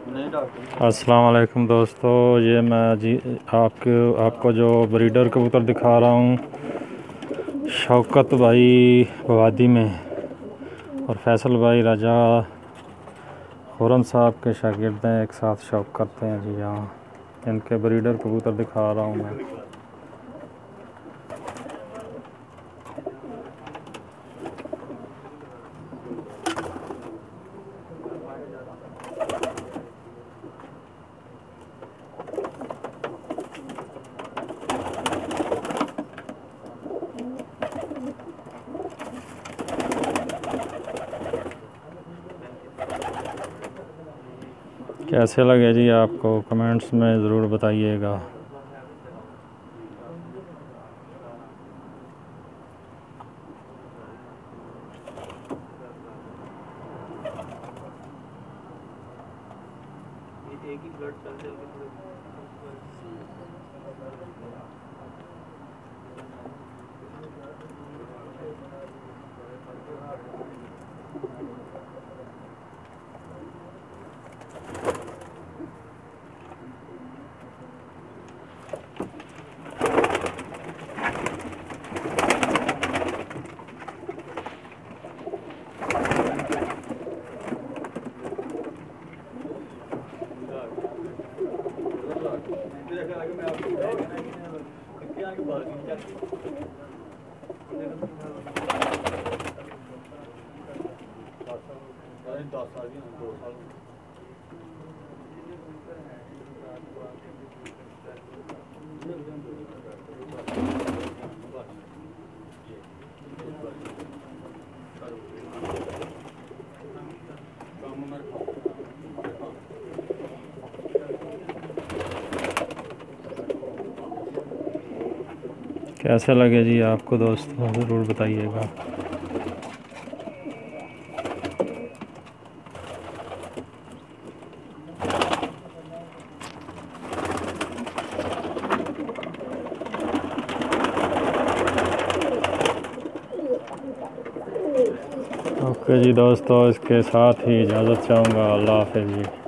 अस्सलाम वालेकुम दोस्तों, ये मैं जी आपको जो ब्रीडर कबूतर दिखा रहा हूँ, शौकत भाई वादी में और फैसल भाई राजा खुरम साहब के शागिर्द हैं, एक साथ शौक करते हैं जी। यहाँ इनके ब्रीडर कबूतर दिखा रहा हूँ मैं। कैसे लगे जी आपको, कमेंट्स में ज़रूर बताइएगा। एक ही ब्लड चल कैसे लगे जी आपको दोस्तों, ज़रूर बताइएगा। ओके जी दोस्तों, इसके साथ ही इजाज़त चाहूँगा। अल्लाह हाफ़िज़ जी।